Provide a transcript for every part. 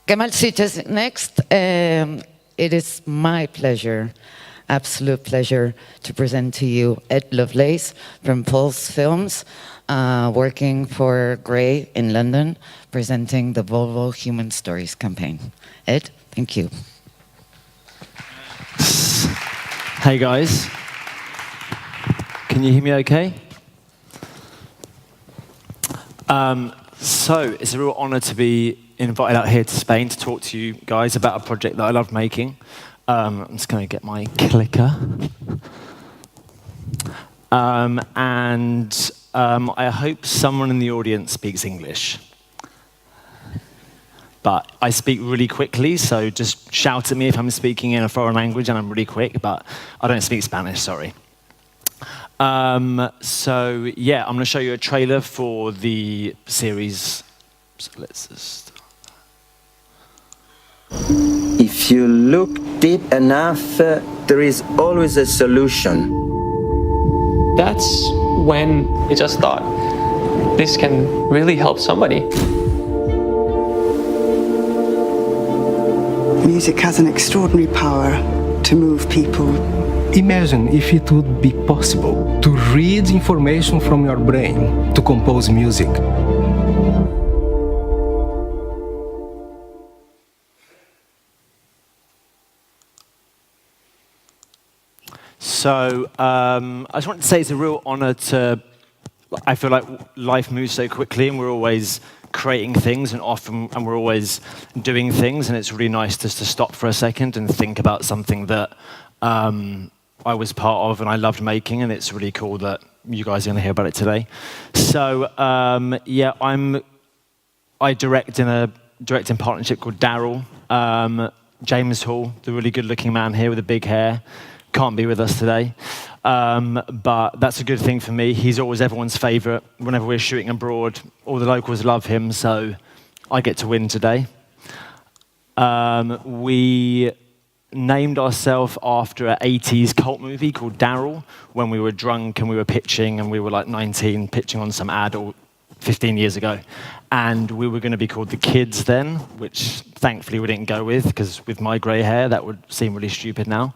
Kemal Siches next. It is my pleasure, absolute pleasure, to present to you Ed Lovelace from Pulse Films, working for Grey in London, presenting the Volvo Human Stories campaign. Ed, thank you. Hey guys, can you hear me okay? So it's a real honor to be invited out here to Spain to talk to you guys about a project that I love making. I'm just going to get my clicker. I hope someone in the audience speaks English. But I speak really quickly, so just shout at me if I'm speaking in a foreign language and I'm really quick, but I don't speak Spanish, sorry. So yeah, I'm going to show you a trailer for the series. So let's just start. If you look deep enough, there is always a solution. That's when it just thought, this can really help somebody. Music has an extraordinary power to move people. Imagine if it would be possible to read information from your brain to compose music. So I just wanted to say it's a real honor to, I feel like life moves so quickly and we're always creating things and we're always doing things, and it's really nice just to stop for a second and think about something that I was part of and I loved making, and it's really cool that you guys are going to hear about it today. So yeah, I direct in a directing partnership called D.A.R.Y.L. James Hall, the really good-looking man here with the big hair, can't be with us today, but that's a good thing for me. He's always everyone's favorite. Whenever we're shooting abroad, all the locals love him, so I get to win today. We named ourselves after an 80s cult movie called D.A.R.Y.L. when we were drunk and we were pitching, and we were like 19, pitching on some ad 15 years ago. And we were going to be called The Kids then, which thankfully we didn't go with, because with my grey hair, that would seem really stupid now.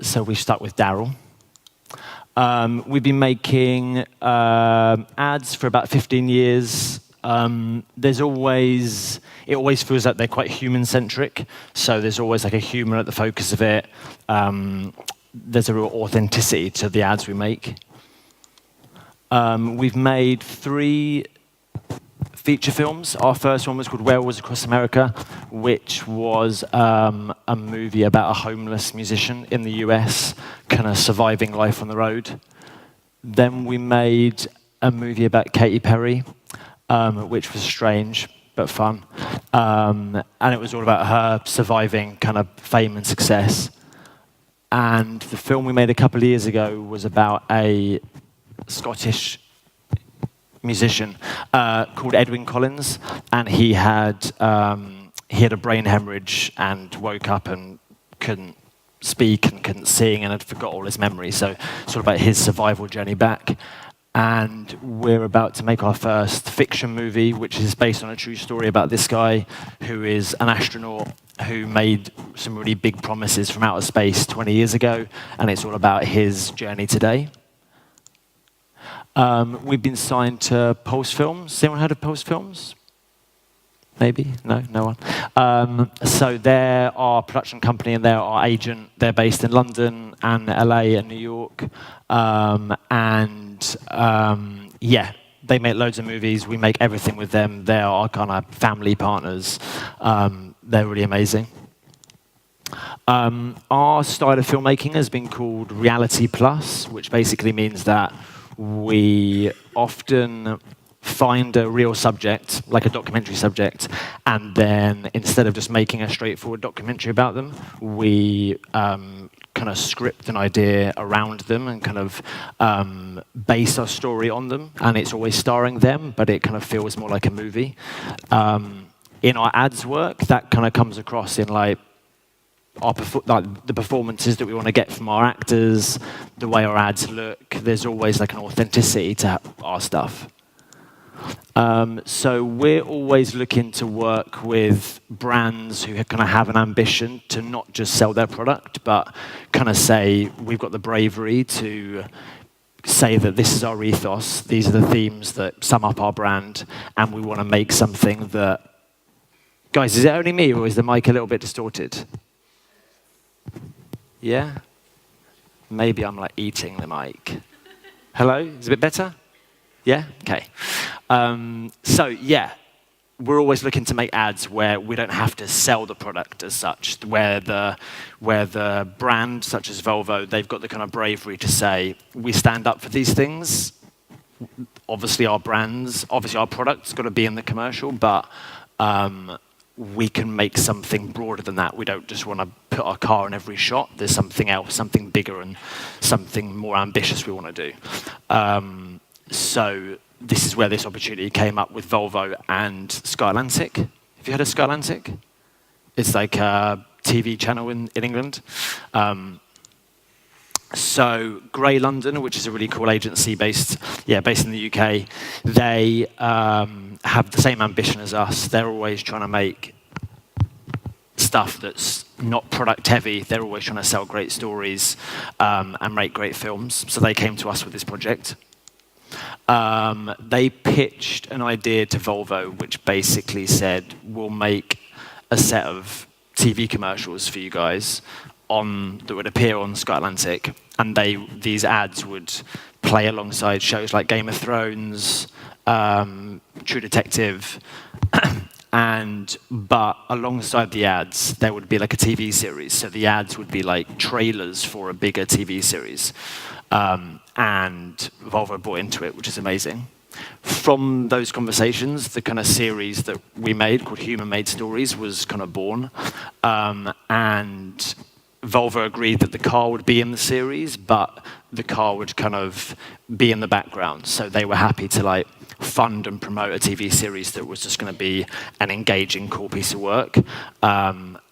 So we stuck with D.A.R.Y.L. We've been making ads for about 15 years. It always feels like they're quite human-centric, so there's always like a human at the focus of it. There's a real authenticity to the ads we make. We've made 3 feature films. Our first one was called Werewolves Across America, which was a movie about a homeless musician in the US, kind of surviving life on the road. Then we made a movie about Katy Perry, which was strange but fun. And it was all about her surviving kind of fame and success. And the film we made a couple of years ago was about a Scottish musician called Edwyn Collins, and he had a brain hemorrhage and woke up and couldn't speak and couldn't sing and had forgot all his memories. So sort of about his survival journey back. And we're about to make our first fiction movie, which is based on a true story about this guy who is an astronaut who made some really big promises from outer space 20 years ago, and it's all about his journey today. We've been signed to Pulse Films. Has anyone heard of Pulse Films? Maybe? No? No one? So they're our production company and they're our agent. They're based in London and LA and New York. Yeah, they make loads of movies. We make everything with them. They're our kind of family partners. They're really amazing. Our style of filmmaking has been called Reality Plus, which basically means that we often find a real subject, like a documentary subject, and then instead of just making a straightforward documentary about them, we kind of script an idea around them and kind of base our story on them, and it's always starring them, but it kind of feels more like a movie. In our ads work, that kind of comes across in like the performances that we want to get from our actors, the way our ads look. There's always like an authenticity to our stuff. So we're always looking to work with brands who kind of have an ambition to not just sell their product, but kind of say, we've got the bravery to say that this is our ethos, these are the themes that sum up our brand, and we want to make something that... Guys, is it only me, or is the mic a little bit distorted? Yeah? Maybe I'm like eating the mic. Hello? Is it a bit better? Yeah? Okay. So yeah, we're always looking to make ads where we don't have to sell the product as such, where the brand, such as Volvo, they've got the kind of bravery to say, we stand up for these things. Obviously our brands, obviously our product's got to be in the commercial, but we can make something broader than that. We don't just want to put our car in every shot. There's something else, something bigger and something more ambitious we want to do. So this is where this opportunity came up with Volvo and Sky Atlantic. Have you heard of Sky Atlantic? It's like a TV channel in England. So Grey London, which is a really cool agency based in the UK, they have the same ambition as us. They're always trying to make stuff that's not product heavy. They're always trying to sell great stories and make great films. So they came to us with this project. They pitched an idea to Volvo, which basically said, we'll make a set of TV commercials for you guys that would appear on Sky Atlantic, and these ads would play alongside shows like Game of Thrones, True Detective, but alongside the ads, there would be like a TV series. So the ads would be like trailers for a bigger TV series. And Volvo bought into it, which is amazing. From those conversations, the kind of series that we made called Human Made Stories was kind of born. And Volvo agreed that the car would be in the series, but the car would kind of be in the background. So they were happy to like fund and promote a TV series that was just going to be an engaging, cool piece of work.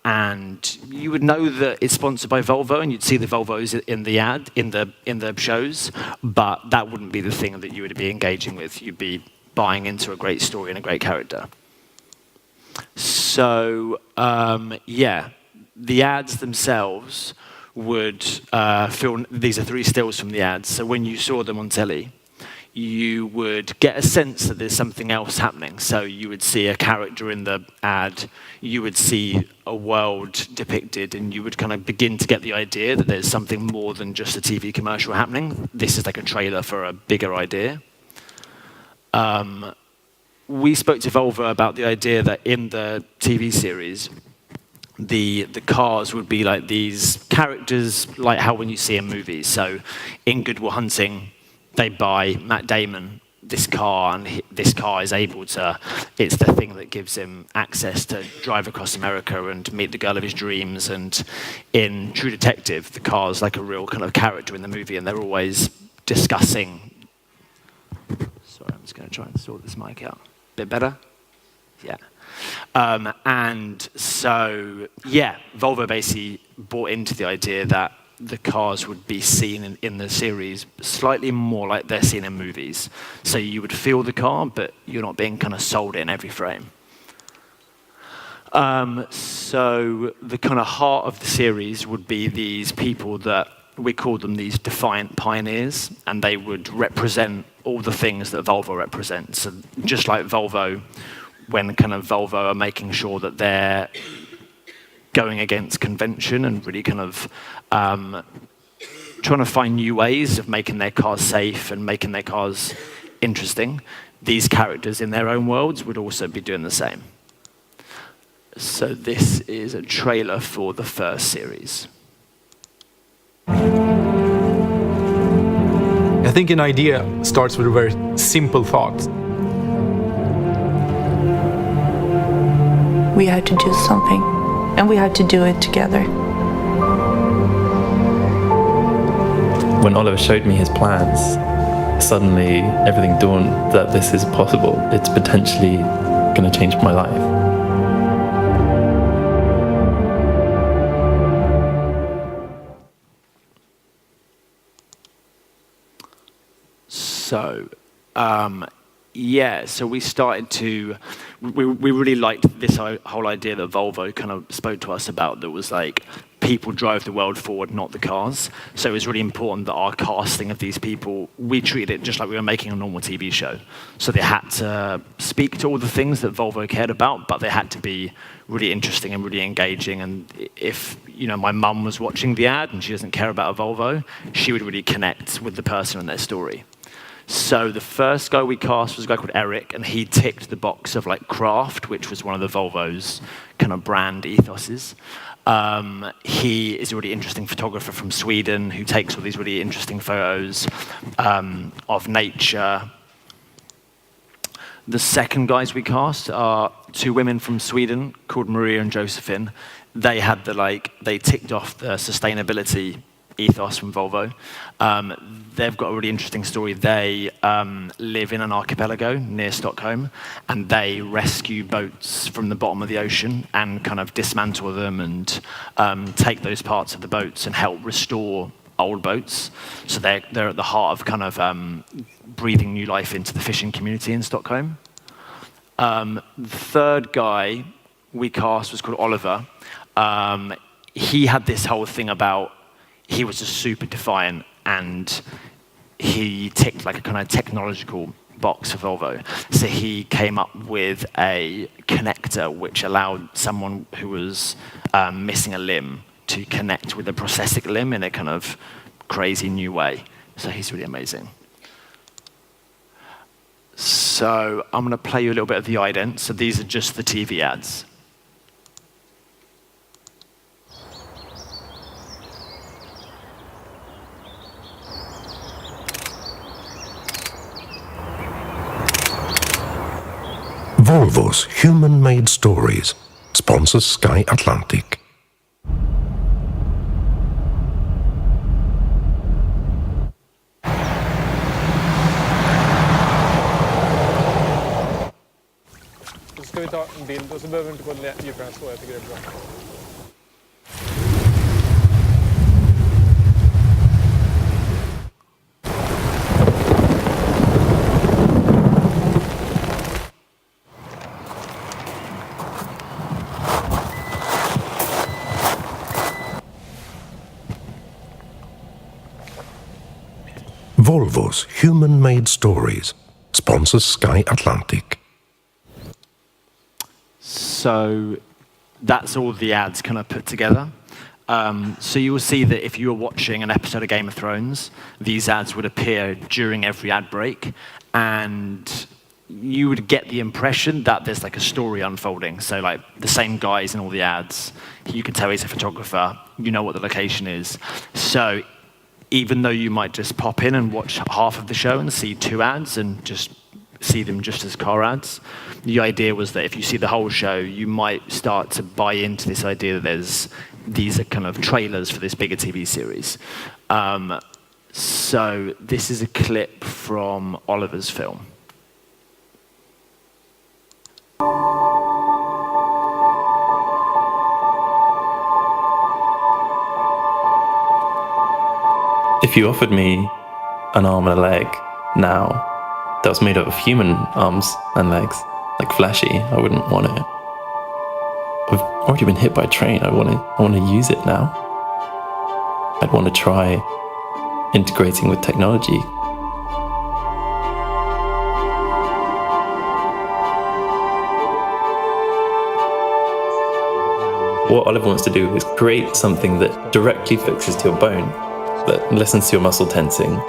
And you would know that it's sponsored by Volvo, and you'd see the Volvos in the ad, in the shows, but that wouldn't be the thing that you would be engaging with. You'd be buying into a great story and a great character. So, the ads themselves would film. These are 3 stills from the ads. So when you saw them on telly, you would get a sense that there's something else happening. So you would see a character in the ad, you would see a world depicted, and you would kind of begin to get the idea that there's something more than just a TV commercial happening. This is like a trailer for a bigger idea. We spoke to Volvo about the idea that in the TV series, the cars would be like these characters, like how when you see in movies. So in Good Will Hunting, they buy Matt Damon this car, and this car is able to, it's the thing that gives him access to drive across America and meet the girl of his dreams. And in True Detective, the car's like a real kind of character in the movie, and they're always discussing. Sorry, I'm just going to try and sort this mic out. Bit better? Yeah. And so, Volvo basically bought into the idea that the cars would be seen in the series slightly more like they're seen in movies. So you would feel the car, but you're not being kind of sold in every frame. So the kind of heart of the series would be these people that we call them these defiant pioneers, and they would represent all the things that Volvo represents. So just like Volvo, when kind of Volvo are making sure that they're going against convention and really kind of trying to find new ways of making their cars safe and making their cars interesting, these characters in their own worlds would also be doing the same. So this is a trailer for the first series. I think an idea starts with a very simple thought. We had to do something, and we had to do it together. When Oliver showed me his plans, suddenly everything dawned that this is possible. It's potentially going to change my life. So, Yeah, so we started to, we really liked this whole idea that Volvo kind of spoke to us about, that was like, people drive the world forward, not the cars. So it was really important that our casting of these people, we treated it just like we were making a normal TV show. So they had to speak to all the things that Volvo cared about, but they had to be really interesting and really engaging. And if, you know, my mum was watching the ad and she doesn't care about a Volvo, she would really connect with the person and their story. So the first guy we cast was a guy called Eric, and he ticked the box of like craft, which was one of the Volvo's kind of brand ethoses. He is a really interesting photographer from Sweden who takes all these really interesting photos of nature. The second guys we cast are two women from Sweden called Maria and Josephine. They had they ticked off the sustainability ethos from Volvo. They've got a really interesting story. They live in an archipelago near Stockholm, and they rescue boats from the bottom of the ocean and kind of dismantle them and take those parts of the boats and help restore old boats. So they're at the heart of kind of breathing new life into the fishing community in Stockholm. The third guy we cast was called Oliver. He had this whole thing about, he was just super defiant, and he ticked like a kind of technological box for Volvo. So he came up with a connector which allowed someone who was missing a limb to connect with a prosthetic limb in a kind of crazy new way. So he's really amazing. So I'm going to play you a little bit of the ident. So these are just the TV ads. Volvo's human-made stories sponsors Sky Atlantic. Så ska vi ta en bild och så behöver vi inte gå djupare än så. Jag tycker det är bra. Volvo's human-made stories sponsors Sky Atlantic. So that's all the ads kind of put together. So you will see that if you were watching an episode of Game of Thrones, these ads would appear during every ad break, and you would get the impression that there's like a story unfolding. So like the same guys in all the ads, you can tell he's a photographer, you know what the location is. So even though you might just pop in and watch half of the show and see two ads and just see them just as car ads, the idea was that if you see the whole show, you might start to buy into this idea that these are kind of trailers for this bigger TV series. So this is a clip from Oliver's film. If you offered me an arm and a leg now that was made up of human arms and legs, like fleshy, I wouldn't want it. I've already been hit by a train. I want to use it now. I'd want to try integrating with technology. What Oliver wants to do is create something that directly fixes to your bone, that listens to your muscle tensing.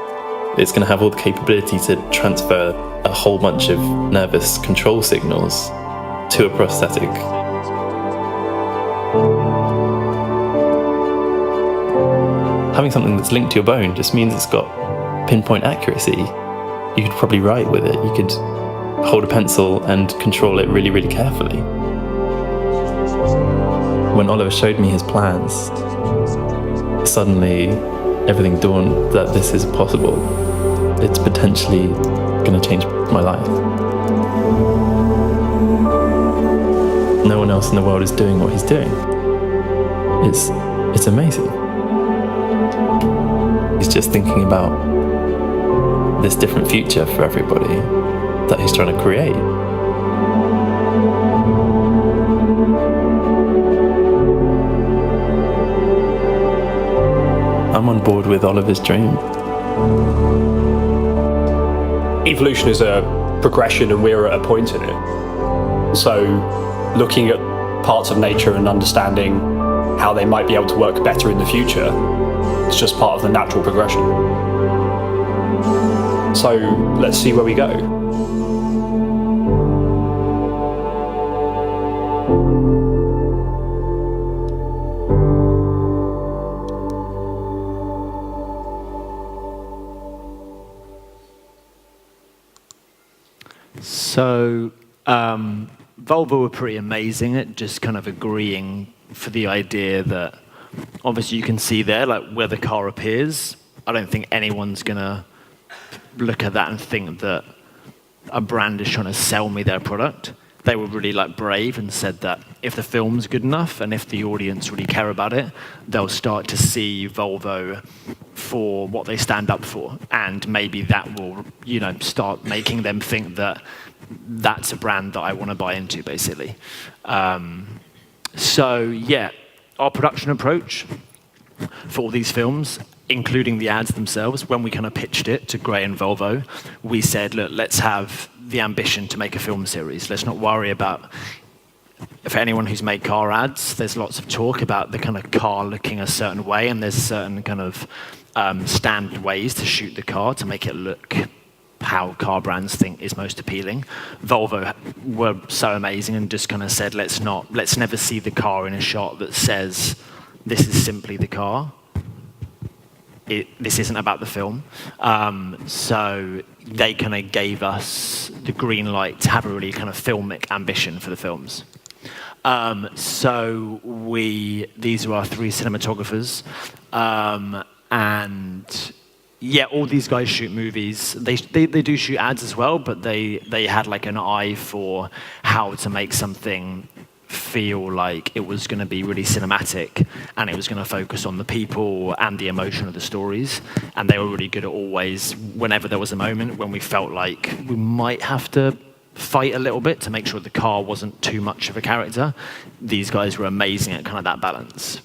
It's going to have all the capability to transfer a whole bunch of nervous control signals to a prosthetic. Having something that's linked to your bone just means it's got pinpoint accuracy. You could probably write with it. You could hold a pencil and control it really, really carefully. When Oliver showed me his plans, suddenly everything dawned that this is possible. It's potentially going to change my life. No one else in the world is doing what he's doing. It's amazing. He's just thinking about this different future for everybody that he's trying to create. I'm on board with Oliver's dream. Evolution is a progression, and we're at a point in it. So looking at parts of nature and understanding how they might be able to work better in the future, it's just part of the natural progression. So let's see where we go. So Volvo were pretty amazing at just kind of agreeing for the idea that obviously you can see there like where the car appears. I don't think anyone's gonna look at that and think that a brand is trying to sell me their product. They were really like brave and said that if the film's good enough and if the audience really care about it, they'll start to see Volvo for what they stand up for, and maybe that will, you know, start making them think that that's a brand that I want to buy into, basically. So yeah, our production approach for all these films, including the ads themselves, when we kind of pitched it to Gray and Volvo, we said, look, let's have the ambition to make a film series. Let's not worry about, for anyone who's made car ads, there's lots of talk about the kind of car looking a certain way, and there's certain kind of standard ways to shoot the car to make it look how car brands think is most appealing. Volvo were so amazing and just kind of said, let's never see the car in a shot that says, this is simply the car. This isn't about the film. So they kind of gave us the green light to have a really kind of filmic ambition for the films. So these are our 3 cinematographers. And yeah, all these guys shoot movies. They do shoot ads as well, but they had like an eye for how to make something feel like it was going to be really cinematic, and it was going to focus on the people and the emotion of the stories. And they were really good at always, whenever there was a moment when we felt like we might have to fight a little bit to make sure the car wasn't too much of a character, these guys were amazing at kind of that balance.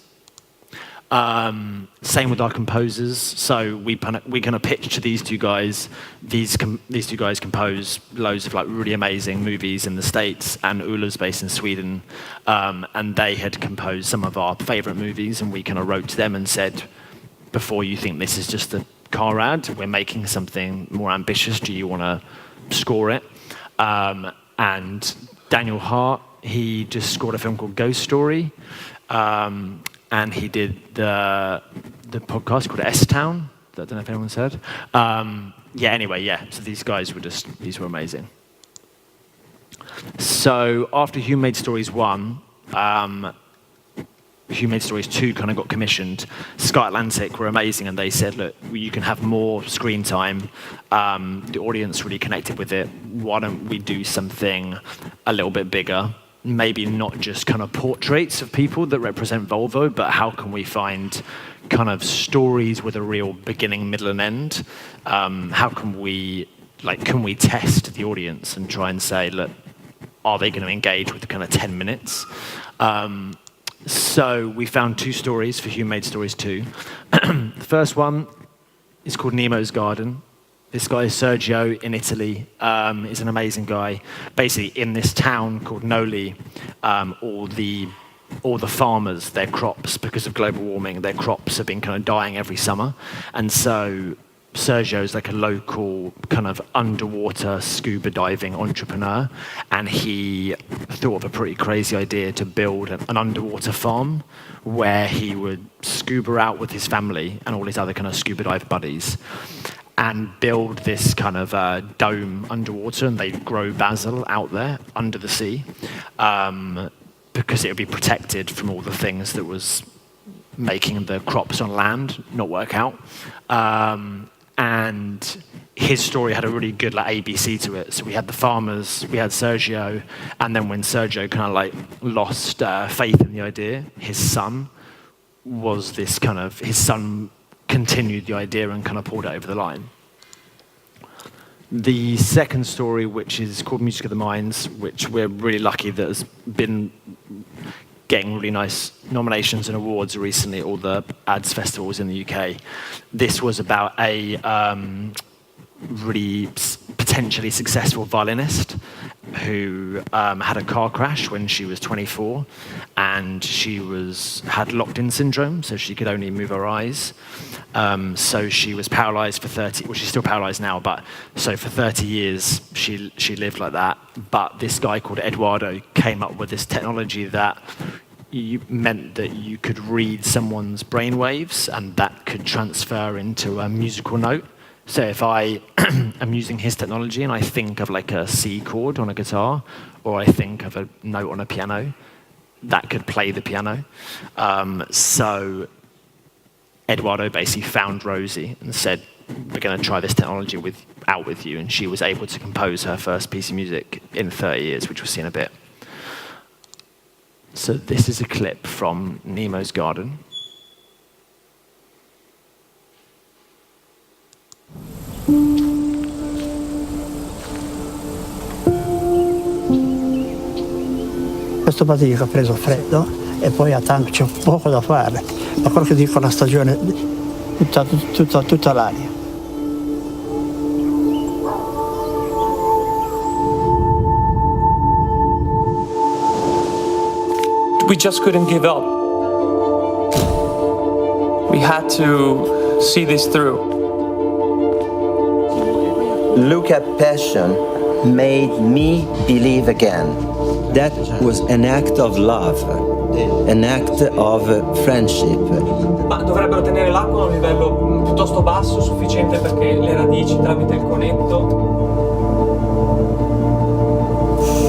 Same with our composers. So we kind of pitched to these 2 guys. These 2 guys compose loads of like really amazing movies in the States, and Ulla's based in Sweden. And they had composed some of our favorite movies, and we kind of wrote to them and said, before you think this is just a car ad, we're making something more ambitious. Do you want to score it? And Daniel Hart, he just scored a film called Ghost Story. And he did the podcast called S-Town. I don't know if anyone's heard. So these guys were amazing. So after Who Made Stories 1, Who Made Stories 2 kind of got commissioned. Sky Atlantic were amazing, and they said, look, you can have more screen time. The audience really connected with it. Why don't we do something a little bit bigger? Maybe not just kind of portraits of people that represent Volvo, but how can we find kind of stories with a real beginning, middle, and end? How can we test the audience and try and say, look, are they going to engage with the kind of 10 minutes? So we found 2 stories for Who Made Stories 2. The first one is called Nemo's Garden. This guy, Sergio, in Italy, is an amazing guy. Basically, in this town called Noli, all the farmers, their crops, because of global warming, their crops have been kind of dying every summer. And so Sergio is like a local kind of underwater scuba diving entrepreneur, and he thought of a pretty crazy idea to build an underwater farm where he would scuba out with his family and all his other kind of scuba dive buddies, and build this kind of dome underwater, and they'd grow basil out there under the sea, because it would be protected from all the things that was making the crops on land not work out. And his story had a really good like ABC to it. So we had the farmers, we had Sergio, and then when Sergio kind of like lost faith in the idea, his son continued the idea and kind of pulled it over the line. The second story, which is called Music of the Minds, which we're really lucky that has been getting really nice nominations and awards recently at all the ads festivals in the UK. This was about a really potentially successful violinist who had a car crash when she was 24, and she had locked-in syndrome, so she could only move her eyes. So she was paralyzed for 30, well, she's still paralyzed now, but so for 30 years she lived like that. But this guy called Eduardo came up with this technology that meant that you could read someone's brainwaves, and that could transfer into a musical note. So if I am using his technology and I think of like a C chord on a guitar, or I think of a note on a piano, that could play the piano. So Eduardo basically found Rosie and said, we're going to try this technology out with you. And she was able to compose her first piece of music in 30 years, which we'll see in a bit. So this is a clip from Nemo's Garden. Questo patino ha preso freddo e poi a tanto c'è poco da fare, ma quello che dico la stagione tutta l'aria. We just couldn't give up. We had to see this through. Luca passion made me believe again. That was an act of love, an act of friendship. Ma dovrebbero tenere l'acqua a un livello piuttosto basso, sufficiente perché le radici tramite il conetto.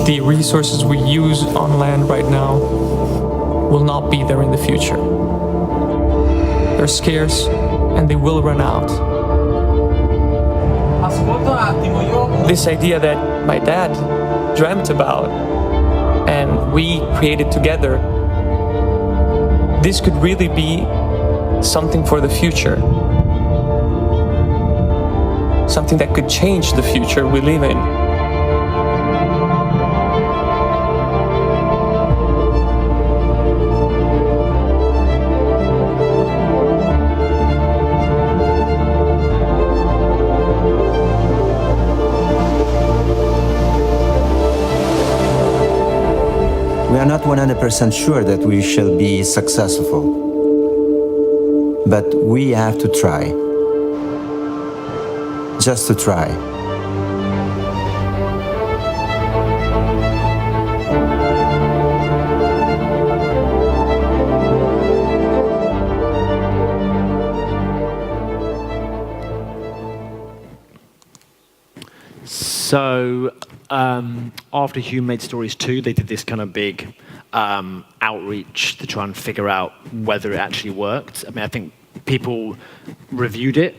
The resources we use on land right now will not be there in the future. They're scarce and they will run out. This idea that my dad dreamt about and we created together, this could really be something for the future. Something that could change the future we live in. We are not 100% sure that we shall be successful, but we have to try. Just to try. So after Hume Made Stories 2, they did this kind of big outreach to try and figure out whether it actually worked. I mean, I think people reviewed it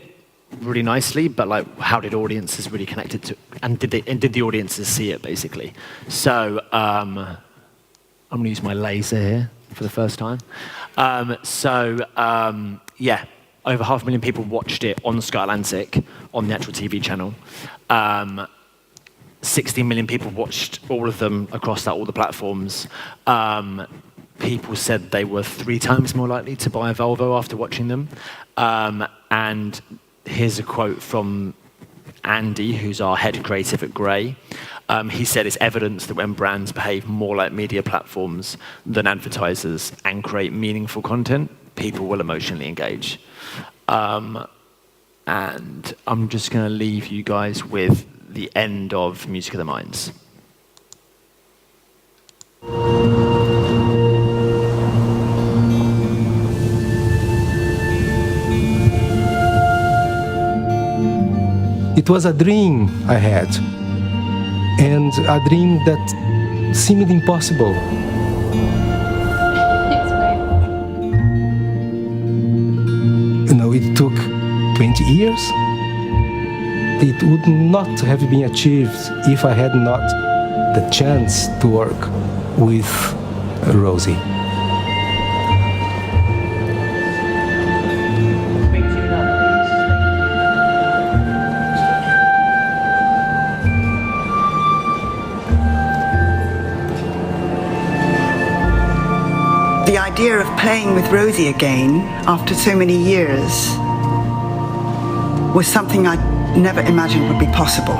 really nicely, but like, how did audiences really connect it to, and did the audiences see it, basically? So I'm going to use my laser here for the first time. Yeah, over 500,000 people watched it on Sky Atlantic, on the actual TV channel. 16 million people watched all of them across all the platforms. People said they were 3 times more likely to buy a Volvo after watching them. And here's a quote from Andy, who's our head creative at Grey. He said it's evidence that when brands behave more like media platforms than advertisers and create meaningful content, people will emotionally engage. And I'm just going to leave you guys with the end of Music of the Minds. It was a dream I had, and a dream that seemed impossible. You know, it took 20 years. It would not have been achieved if I had not the chance to work with Rosie. idea of playing with Rosie again after so many years was something I never imagined would be possible.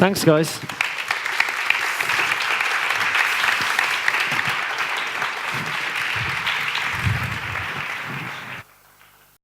Thanks, guys.